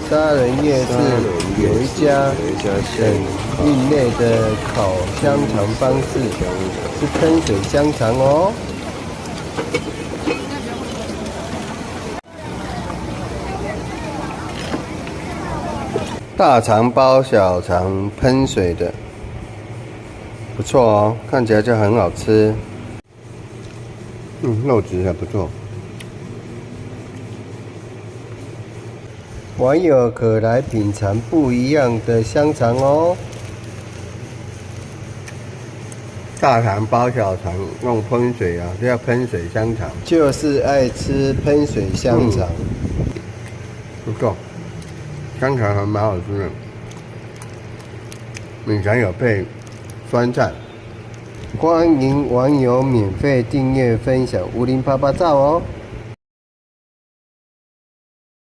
沙仑夜市有一家很另类的烤香肠方式，是喷水香肠哦。大肠包小肠喷水的，不错哦，看起来就很好吃。肉质还不错。网友可来品尝不一样的香肠哦。大肠包小肠用喷水啊，这叫喷水香肠，就是爱吃喷水香肠。不错，香肠还蛮好吃的。以前有配酸菜。欢迎网友免费订阅分享无零啪啪照哦。